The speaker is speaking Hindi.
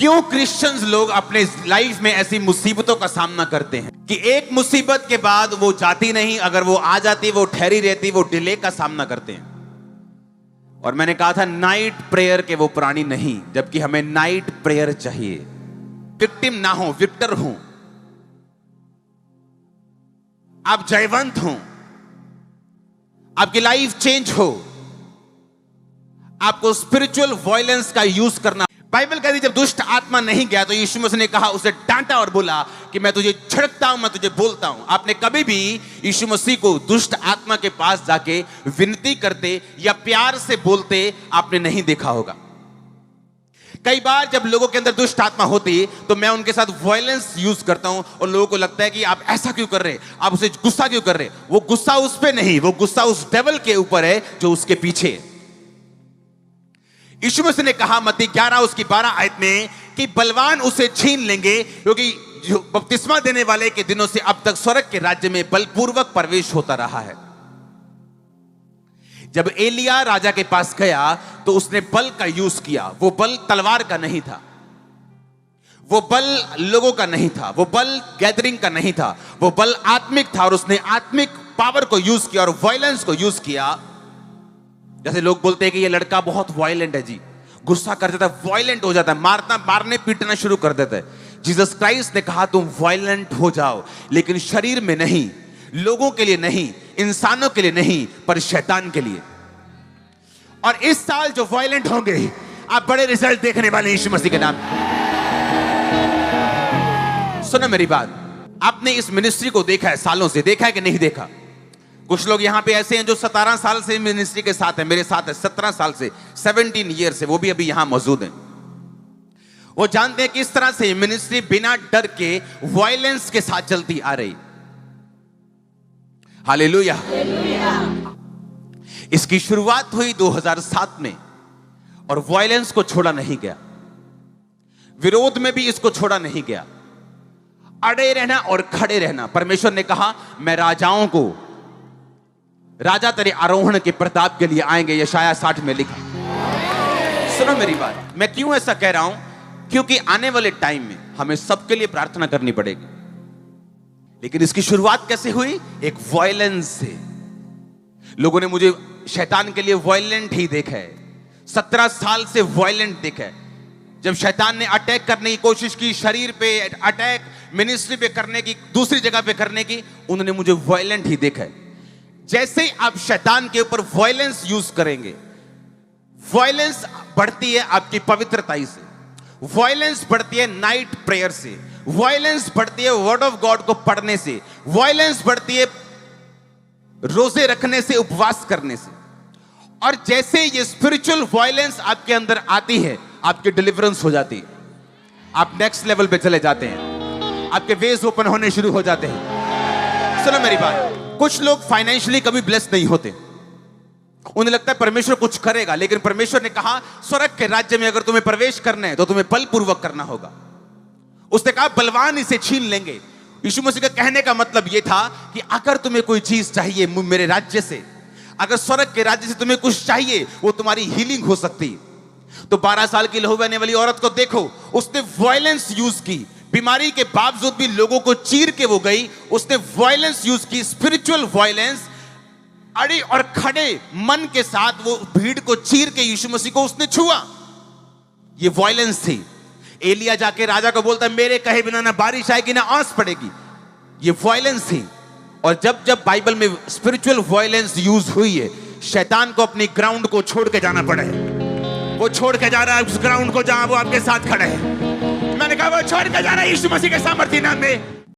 क्यों क्रिश्चियंस लोग अपने लाइफ में ऐसी मुसीबतों का सामना करते हैं कि एक मुसीबत के बाद वो जाती नहीं, अगर वो आ जाती वो ठहरी रहती, वो डिले का सामना करते हैं। और मैंने कहा था नाइट प्रेयर के वो प्राणी नहीं, जबकि हमें नाइट प्रेयर चाहिए। विक्टिम ना हो, विक्टर हो, आप जयवंत हो, आपकी लाइफ चेंज हो, आपको स्पिरिचुअल वायलेंस का यूज करना। बाइबल कहती जब दुष्ट आत्मा नहीं गया तो यीशु मसीह ने कहा, उसे डांटा और बोला कि मैं तुझे छिड़कता हूं, मैं तुझे बोलता हूं। आपने कभी भी यीशु मसीह को दुष्ट आत्मा के पास जाके विनती करते या प्यार से बोलते आपने नहीं देखा होगा। कई बार जब लोगों के अंदर दुष्ट आत्मा होती तो मैं उनके साथ वायलेंस यूज करता हूं और लोगों को लगता है कि आप ऐसा क्यों कर रहे, आप उसे गुस्सा क्यों कर रहे। वो गुस्सा उस पे नहीं, वो गुस्सा उस डेविल के ऊपर है जो उसके पीछे है। यीशु मसीह ने कहा मत्ती 11:12 आयत में कि बलवान उसे छीन लेंगे, क्योंकि जो बपतिस्मा देने वाले के दिनों से अब तक स्वर्ग के राज्य में बलपूर्वक प्रवेश होता रहा है। जब एलिया राजा के पास गया तो उसने बल का यूज किया। वो बल तलवार का नहीं था, वो बल लोगों का नहीं था, वो बल गैदरिंग का नहीं था, वो बल आत्मिक था। और उसने आत्मिक पावर को यूज किया और वायलेंस को यूज किया। जैसे लोग बोलते हैं कि ये लड़का बहुत वायलेंट है जी, गुस्सा कर देता है, वायलेंट हो जाता है, मारने पीटना शुरू कर देता है। जीसस क्राइस्ट ने कहा तुम वायलेंट हो जाओ, लेकिन शरीर में नहीं, लोगों के लिए नहीं, इंसानों के लिए नहीं, पर शैतान के लिए। और इस साल जो वायलेंट होंगे आप बड़े रिजल्ट देखने वाले यीशु मसीह के नाम। सुनो मेरी बात, आपने इस मिनिस्ट्री को देखा है, सालों से देखा है कि नहीं देखा। कुछ लोग यहां पे ऐसे हैं जो 17 साल से मिनिस्ट्री के साथ है, मेरे साथ है 17 साल से, 17 ईयर से, वो भी अभी यहां मौजूद हैं। वो जानते हैं किस तरह से मिनिस्ट्री बिना डर के वायलेंस के साथ चलती आ रही। हालेलुया। इसकी शुरुआत हुई 2007 में और वायलेंस को छोड़ा नहीं गया, विरोध में भी इसको छोड़ा नहीं गया। अड़े रहना और खड़े रहना। परमेश्वर ने कहा मैं राजाओं को, राजा तेरे आरोहण के प्रताप के लिए आएंगे, यशाया 60 में लिखा। सुनो मेरी बात, मैं क्यों ऐसा कह रहा हूं, क्योंकि आने वाले टाइम में हमें सबके लिए प्रार्थना करनी पड़ेगी। लेकिन इसकी शुरुआत कैसे हुई? एक वायलेंस से। लोगों ने मुझे शैतान के लिए वायलेंट ही देखा है, 17 साल से वायलेंट देखा है। जब शैतान ने अटैक करने की कोशिश की, शरीर पे अटैक, मिनिस्ट्री पे करने की, दूसरी जगह पे करने की, उन्होंने मुझे वायलेंट ही देखा है। जैसे ही आप शैतान के ऊपर वायलेंस यूज करेंगे, वायलेंस बढ़ती है आपकी पवित्रताई से, वायलेंस बढ़ती है नाइट प्रेयर से, वायलेंस बढ़ती है वर्ड ऑफ गॉड को पढ़ने से, वायलेंस बढ़ती है रोजे रखने से, उपवास करने से। और जैसे ये स्पिरिचुअल वायलेंस आपके अंदर आती है, आपकी डिलीवरेंस हो जाती है, आप नेक्स्ट लेवल पे चले जाते हैं, आपके वेज ओपन होने शुरू हो जाते हैं। सुनो मेरी बात, कुछ लोग फाइनेंशियली कभी ब्लेस नहीं होते, उन्हें लगता है परमेश्वर कुछ करेगा, लेकिन परमेश्वर ने कहा स्वर्ग के राज्य में अगर तुम्हें प्रवेश करना है तो तुम्हें बलपूर्वक करना होगा। उसने कहा बलवान इसे छीन लेंगे। यीशु मसीह का कहने का मतलब यह था कि अगर तुम्हें कोई चीज चाहिए मेरे राज्य से, अगर स्वर्ग के राज्य से तुम्हें कुछ चाहिए, वो तुम्हारी हीलिंग हो सकती है। तो 12 साल की लहू बहने वाली औरत को देखो, उसने वायलेंस यूज की, बीमारी के बावजूद भी लोगों को चीर के वो गई, उसने वायलेंस यूज की, स्पिरिचुअल वायलेंस। अड़े और खड़े मन के साथ वो भीड़ को चीर के यीशु मसीह को उसने छुआ। ये वायलेंस थी। एलिया जाके राजा को बोलता है मेरे कहे बिना ना बारिश आएगी ना आंस पड़ेगी। ये वायलेंस थी। और जब जब बाइबल में स्पिरिचुअल वायलेंस यूज हुई है, शैतान को अपनी ग्राउंड को छोड़ के जाना पड़ा है। वो छोड़ के जा रहा है उस ग्राउंड को जहां वो आपके साथ खड़ा है। मैंने कहा वो छोड़ के जा रहा है यीशु मसीह के सामर्थ्य नाम में।